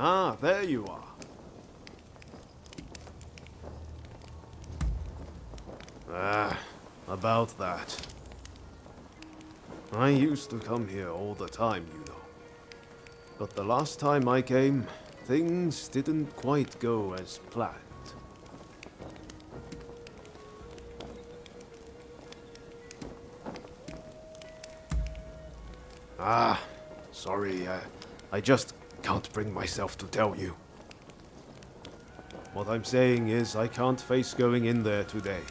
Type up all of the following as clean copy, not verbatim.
Ah, there you are. About that. I used to come here all the time, you know. But the last time I came, things didn't quite go as planned. Sorry, I just can't bring myself to tell you. What I'm saying is I can't face going in there today.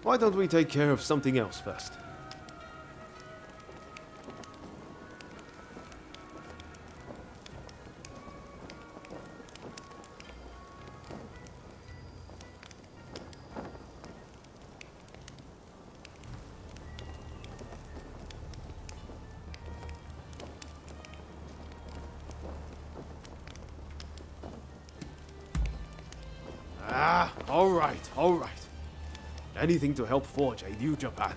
Why don't we take care of something else first? All right. Anything to help forge a new Japan.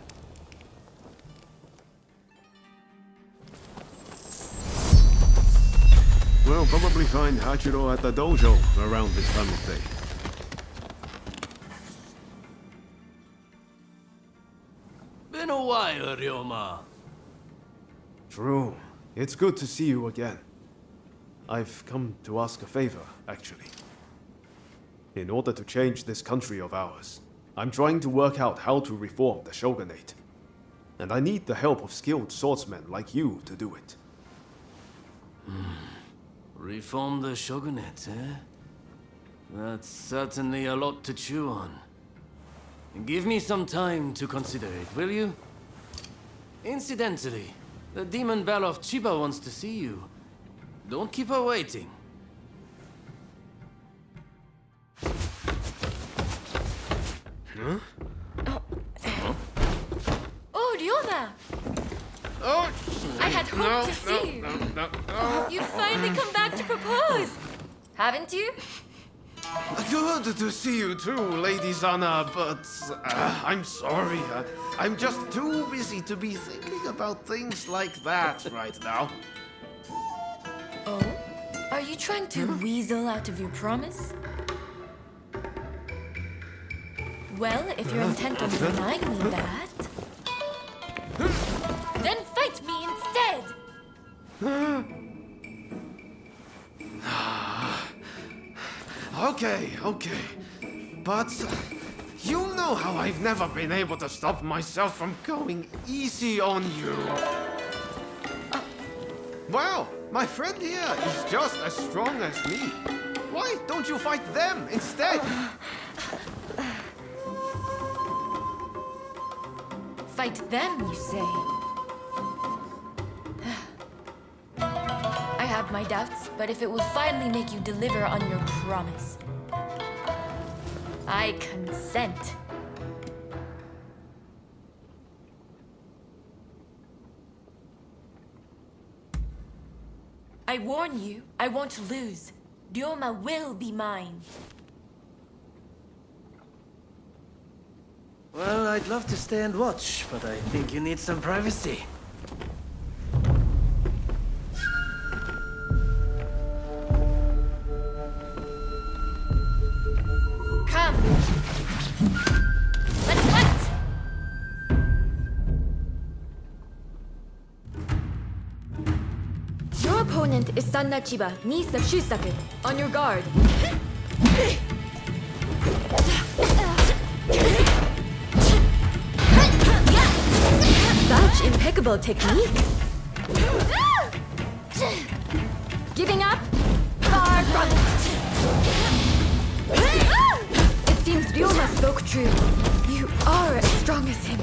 We'll probably find Hachiro at the dojo around this time of day. Been a while, Ryoma. True. It's good to see you again. I've come to ask a favor, actually. In order to change this country of ours, I'm trying to work out how to reform the shogunate. And I need the help of skilled swordsmen like you to do it. Reform the shogunate, eh? That's certainly a lot to chew on. Give me some time to consider it, will you? Incidentally, the demon belle of Chiba wants to see you. Don't keep her waiting. Oh, Ryoma! Oh, I had hoped to see you. No. You've finally come back to propose, haven't you? Good to see you too, Lady Sana, but I'm sorry. I'm just too busy to be thinking about things like that right now. Oh? Are you trying to weasel out of your promise? Well, if you're intent on denying me that, then fight me instead! Okay. But you know how I've never been able to stop myself from going easy on you. Well, my friend here is just as strong as me. Why don't you fight them instead? Fight them, you say? I have my doubts, but if it will finally make you deliver on your promise, I consent. I warn you, I won't lose. Ryoma will be mine. Well, I'd love to stay and watch, but I think you need some privacy. Come! Let's fight! Your opponent is Sanna Chiba, niece of Shusaku. On your guard. Such impeccable technique. Giving up? Far from it. It seems Ryoma spoke true. You are as strong as him.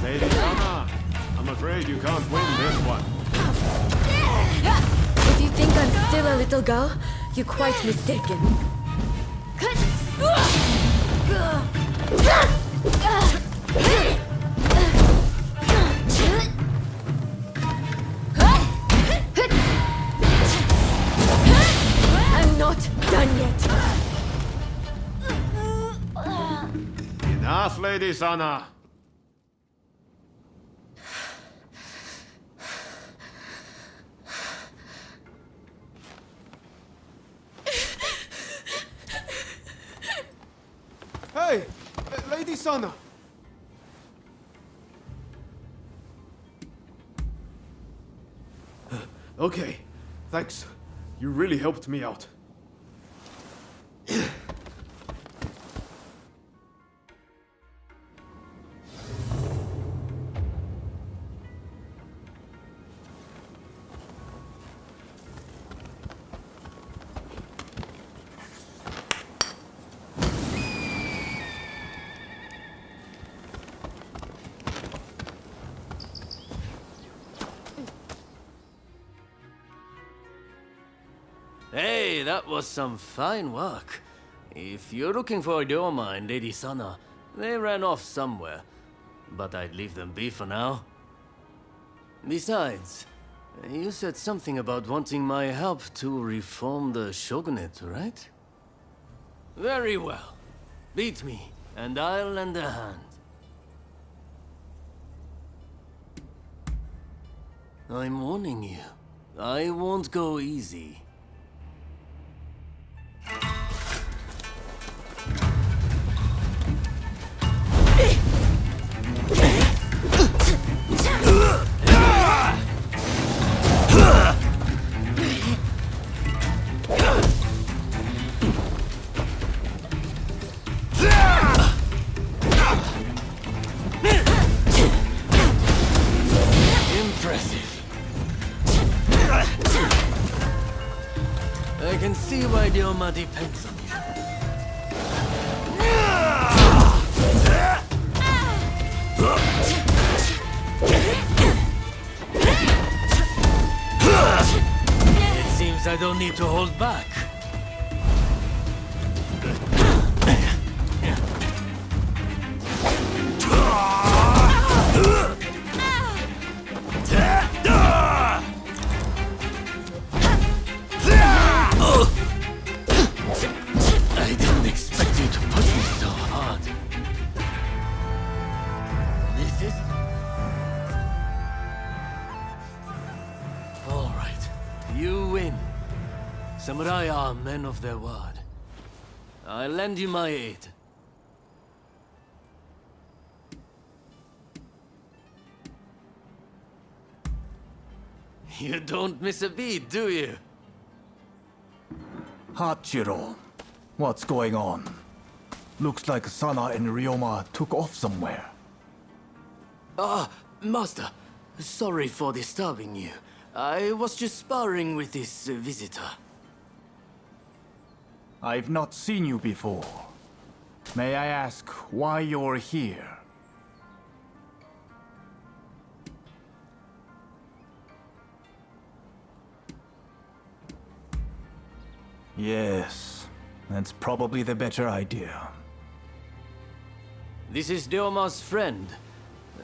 Lady Sana, I'm afraid you can't win this one. If you think I'm still a little girl, you're quite mistaken. I'm not done yet. Enough, Lady Sana. Hey! Lady Sana! Okay, thanks. You really helped me out. Hey, that was some fine work. If you're looking for Ryoma and Lady Sana, they ran off somewhere. But I'd leave them be for now. Besides, you said something about wanting my help to reform the shogunate, right? Very well. Beat me, and I'll lend a hand. I'm warning you, I won't go easy. Impressive. I can see why Ryoma depends on you. It seems I don't need to hold back. I didn't expect you to push me so hard. This is... All right, you win. Samurai are men of their word. I'll lend you my aid. You don't miss a beat, do you? Hachiro, what's going on? Looks like Sana and Ryoma took off somewhere. Master. Sorry for disturbing you. I was just sparring with this visitor. I've not seen you before. May I ask why you're here? Yes, that's probably the better idea. This is Ryoma's friend.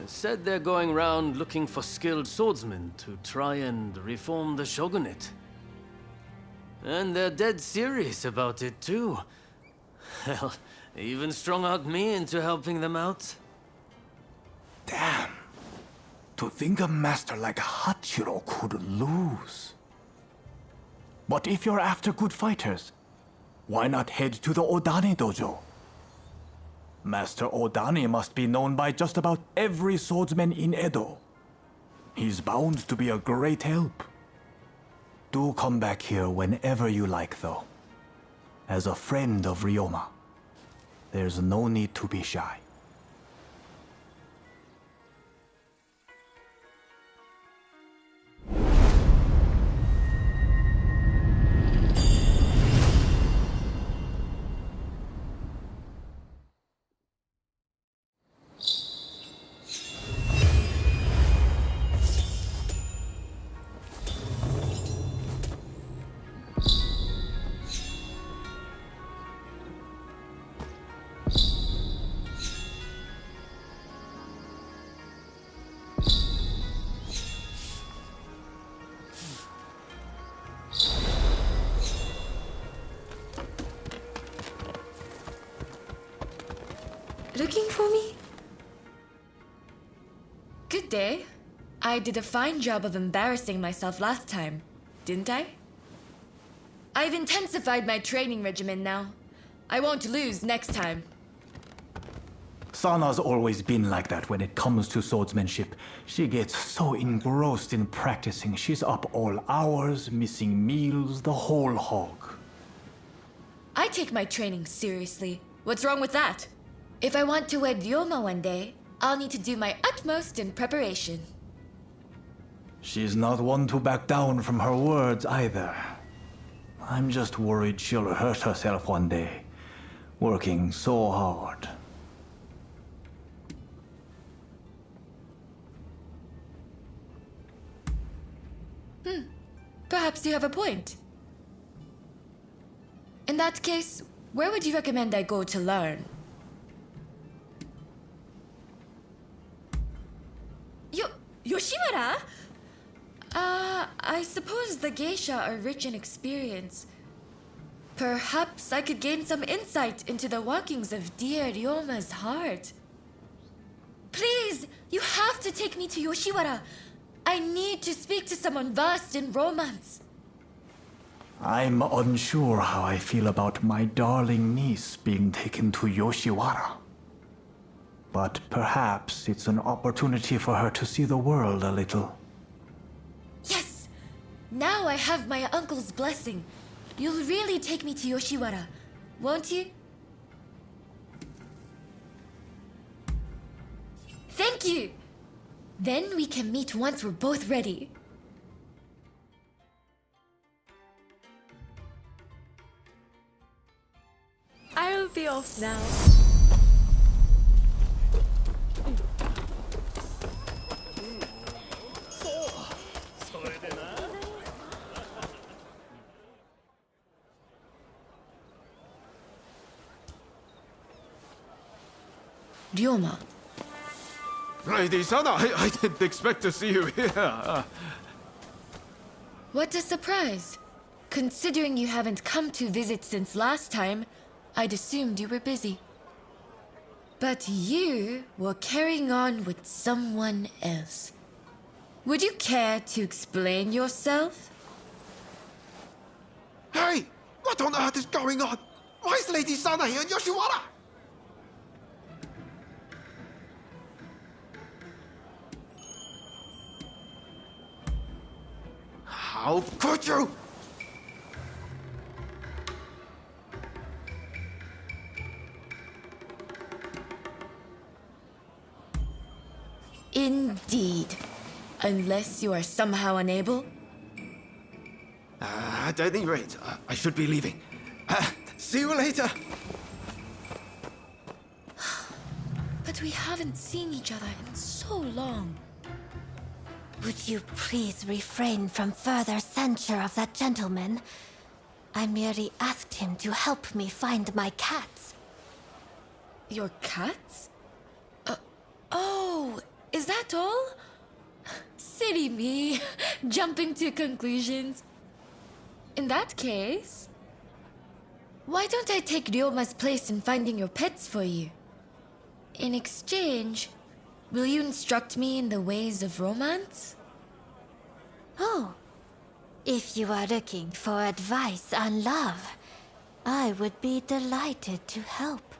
Said they're going around looking for skilled swordsmen to try and reform the shogunate. And they're dead serious about it too. Hell, even strung out me into helping them out. Damn. To think a master like Hachiro could lose. But if you're after good fighters, why not head to the Odani dojo? Master Odani must be known by just about every swordsman in Edo. He's bound to be a great help. Do come back here whenever you like, though. As a friend of Ryoma, there's no need to be shy. Looking for me? Good day. I did a fine job of embarrassing myself last time, didn't I? I've intensified my training regimen now. I won't lose next time. Sana's always been like that when it comes to swordsmanship. She gets so engrossed in practicing, she's up all hours, missing meals, the whole hog. I take my training seriously. What's wrong with that? If I want to wed Ryoma one day, I'll need to do my utmost in preparation. She's not one to back down from her words either. I'm just worried she'll hurt herself one day, working so hard. Perhaps you have a point. In that case, where would you recommend I go to learn? Yoshiwara? I suppose the geisha are rich in experience. Perhaps I could gain some insight into the workings of dear Ryoma's heart. Please, you have to take me to Yoshiwara. I need to speak to someone versed in romance. I'm unsure how I feel about my darling niece being taken to Yoshiwara. But perhaps it's an opportunity for her to see the world a little. Yes! Now I have my uncle's blessing. You'll really take me to Yoshiwara, won't you? Thank you! Then we can meet once we're both ready. I'll be off now. Ryoma. Lady Sana, I didn't expect to see you here. What a surprise. Considering you haven't come to visit since last time, I'd assumed you were busy. But you were carrying on with someone else. Would you care to explain yourself? Hey! What on earth is going on? Why is Lady Sana here in Yoshiwara? How could you? Indeed. Unless you are somehow unable. At any rate, I should be leaving. See you later. But we haven't seen each other in so long. Would you please refrain from further censure of that gentleman? I merely asked him to help me find my cats. Your cats? Oh, is that all? Silly me, jumping to conclusions. In that case, why don't I take Ryoma's place in finding your pets for you? In exchange, will you instruct me in the ways of romance? Oh, if you are looking for advice on love, I would be delighted to help.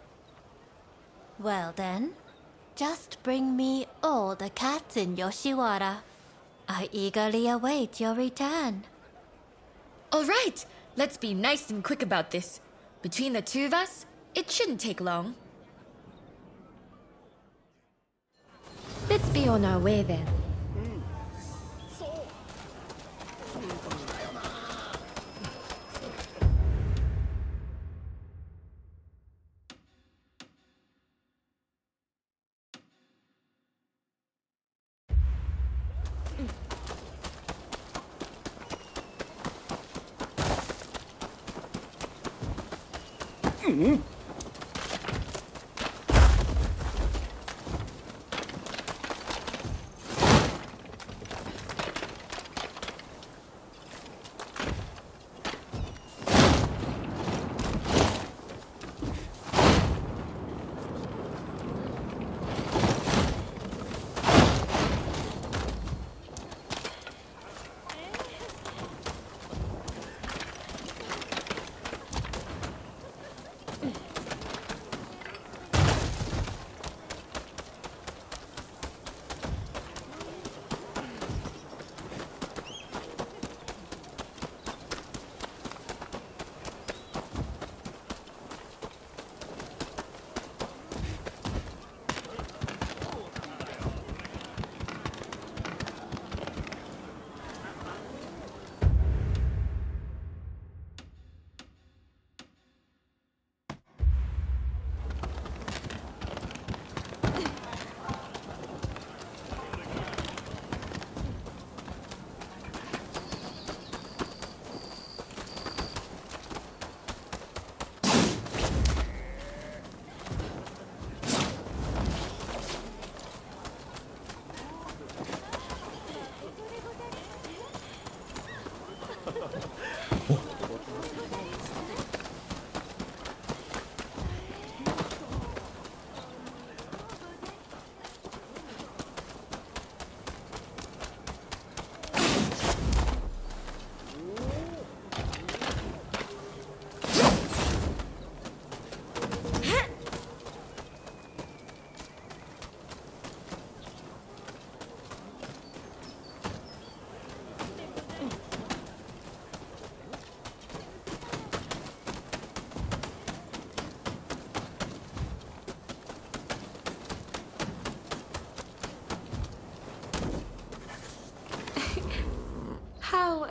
Well then, just bring me all the cats in Yoshiwara. I eagerly await your return. All right, let's be nice and quick about this. Between the two of us, it shouldn't take long. Let's be on our way then.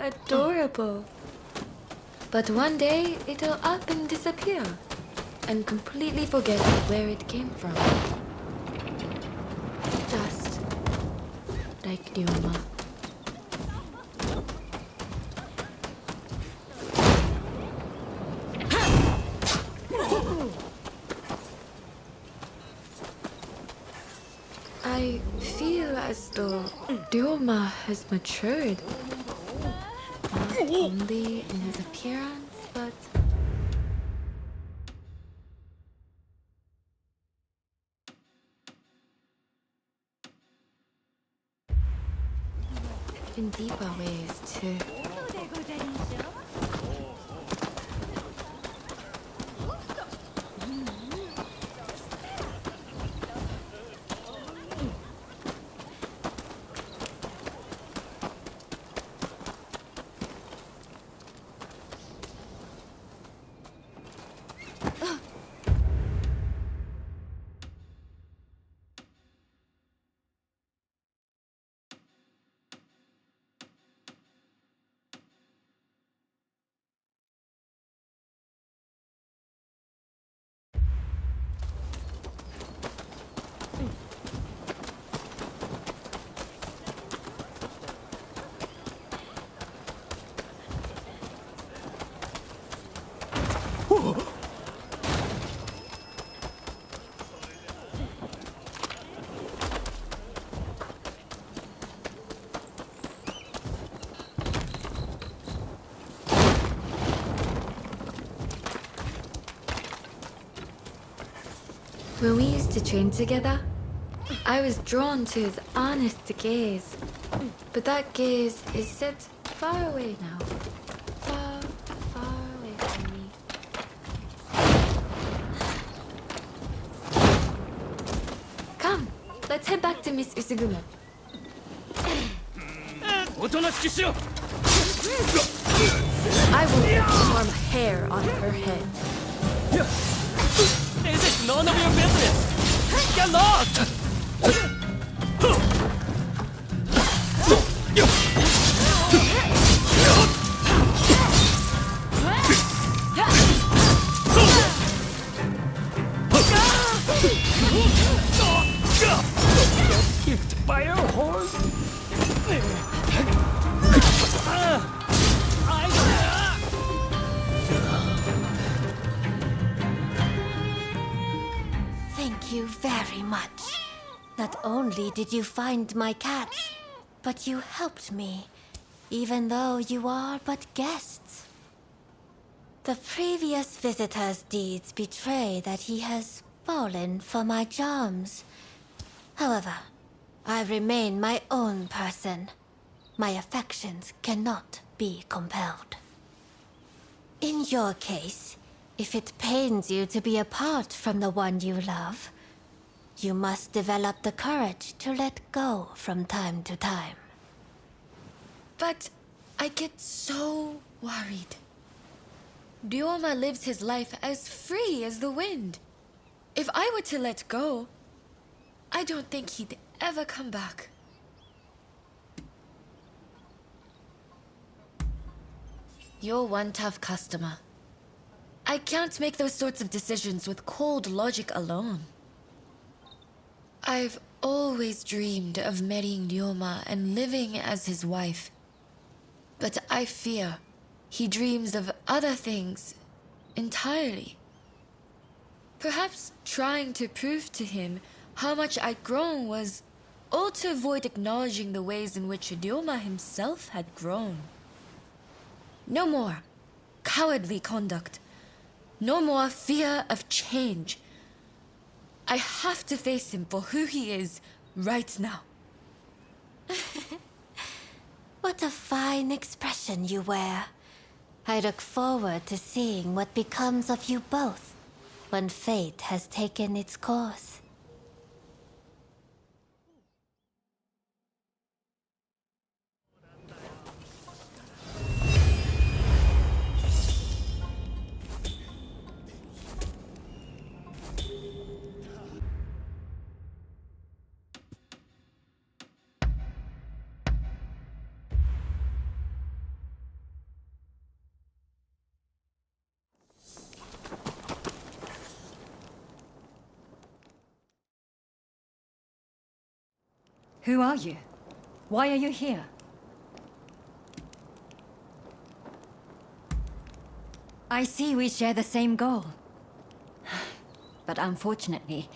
Adorable. But one day it'll up and disappear, and completely forget where it came from. Just like Ryoma. I feel as though Ryoma has matured. Not only in his appearance, but in deeper ways too. When we used to train together, I was drawn to his honest gaze. But that gaze is set far away now. Far, far away from me. Come, let's head back to Miss Usugumo. おとなしくしろ I will perform hair on her head. This is none of your business! Get lost! Kicked by a horse? Thank you very much. Not only did you find my cats, but you helped me, even though you are but guests. The previous visitor's deeds betray that he has fallen for my charms. However, I remain my own person. My affections cannot be compelled. In your case, if it pains you to be apart from the one you love, you must develop the courage to let go from time to time. But I get so worried. Ryoma lives his life as free as the wind. If I were to let go, I don't think he'd ever come back. You're one tough customer. I can't make those sorts of decisions with cold logic alone. I've always dreamed of marrying Ryoma and living as his wife. But I fear he dreams of other things entirely. Perhaps trying to prove to him how much I'd grown was all to avoid acknowledging the ways in which Ryoma himself had grown. No more cowardly conduct. No more fear of change. I have to face him for who he is right now. What a fine expression you wear. I look forward to seeing what becomes of you both when fate has taken its course. Who are you? Why are you here? I see we share the same goal. But unfortunately,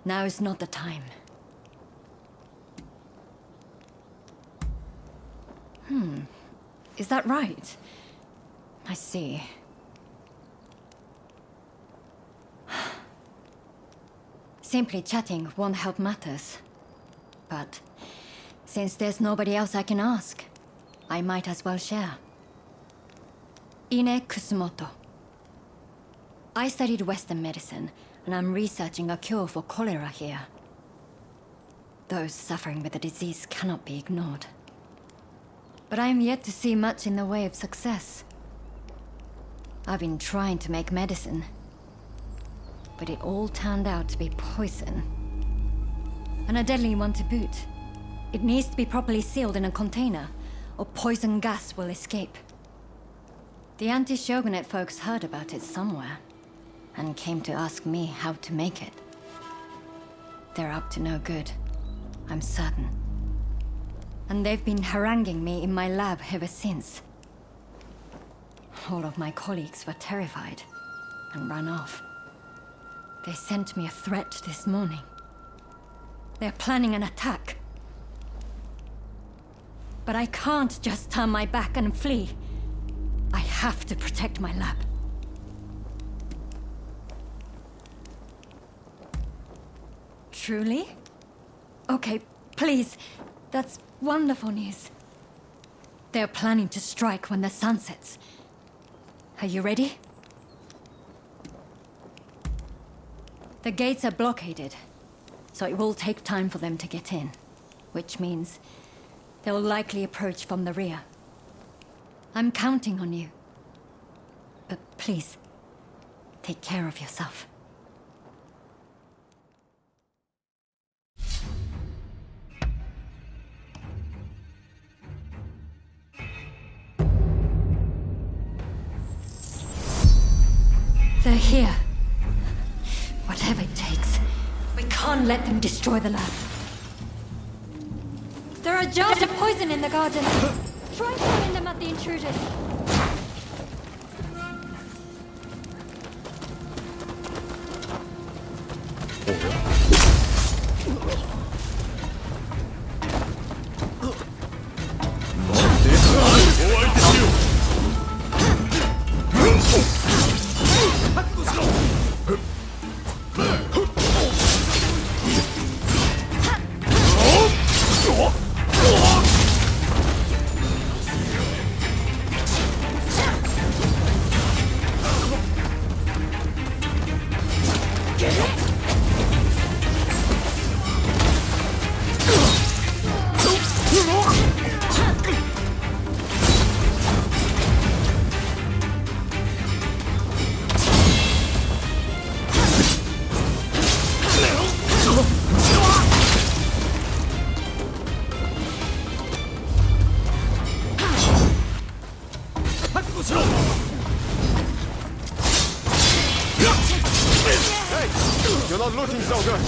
now is not the time. Is that right? I see. Simply chatting won't help matters. But since there's nobody else I can ask, I might as well share. Ine Kusumoto. I studied Western medicine, and I'm researching a cure for cholera here. Those suffering with the disease cannot be ignored. But I am yet to see much in the way of success. I've been trying to make medicine, but it all turned out to be poison. And a deadly one to boot. It needs to be properly sealed in a container, or poison gas will escape. The anti-shogunate folks heard about it somewhere, and came to ask me how to make it. They're up to no good, I'm certain. And they've been haranguing me in my lab ever since. All of my colleagues were terrified and ran off. They sent me a threat this morning. They're planning an attack. But I can't just turn my back and flee. I have to protect my lab. Truly? Okay, please. That's wonderful news. They're planning to strike when the sun sets. Are you ready? The gates are blockaded, so it will take time for them to get in. Which means they'll likely approach from the rear. I'm counting on you. But please, take care of yourself. They're here. Whatever it takes. We can't let them destroy the lab. There are jars of poison in the garden. Try throwing them at the intruders. You're not looking so good.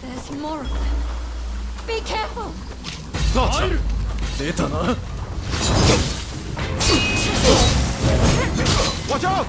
There's more of them. Be careful! 出たな Watch out!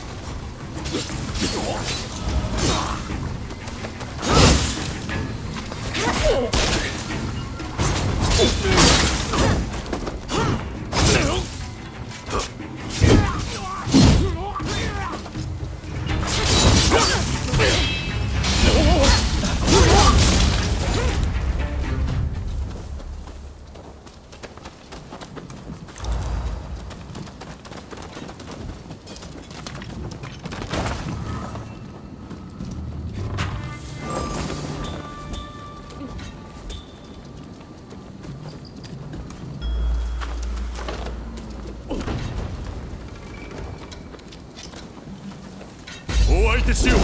practice you!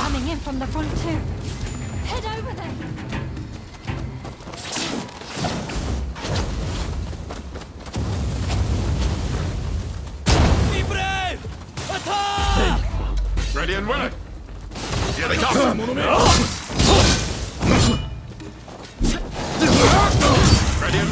Coming in from the front too. Head over there. Be brave! Attack! Ready and willing. Here they come. Ready and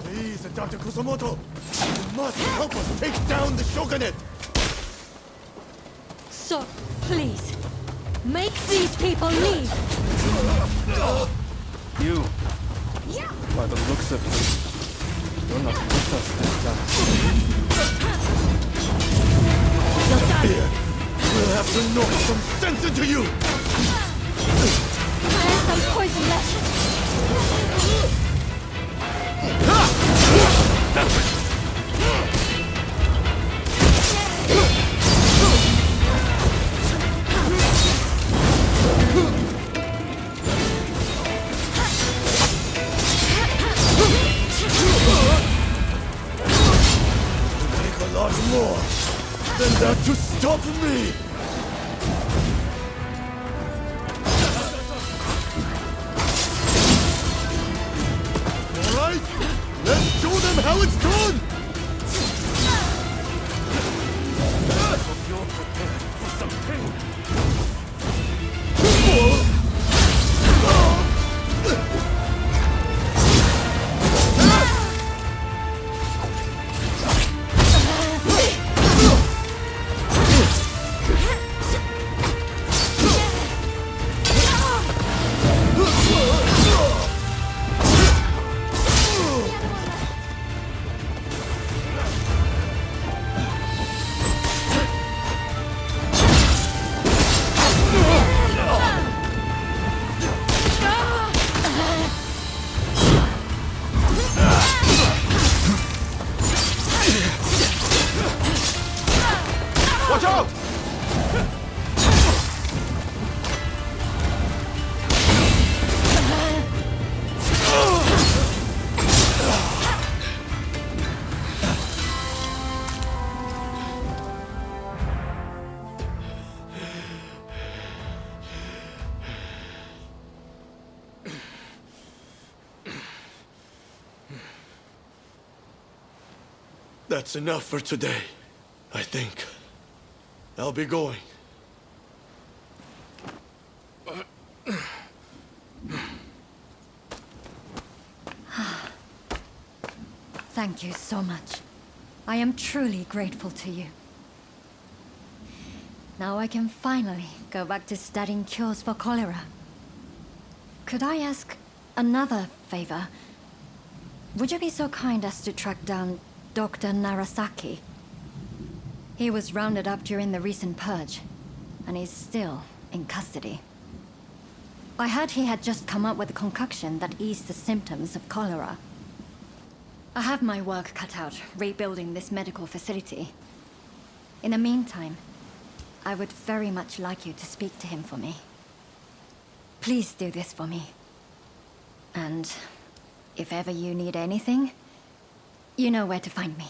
Please, Dr. Kusamoto, you must help us take down the shogunate! So, please, make these people leave. You, by the looks of it, you're not with us this time. We'll have to knock some sense into you! There's some poison left. Take a lot more than that to stop me! Alright, let's show them how it's done! You're prepared for something! That's enough for today, I think. I'll be going. Thank you so much. I am truly grateful to you. Now I can finally go back to studying cures for cholera. Could I ask another favor? Would you be so kind as to track down Dr. Narasaki? He was rounded up during the recent purge, and he's still in custody. I heard he had just come up with a concoction that eased the symptoms of cholera. I have my work cut out rebuilding this medical facility. In the meantime, I would very much like you to speak to him for me. Please do this for me. And if ever you need anything, you know where to find me.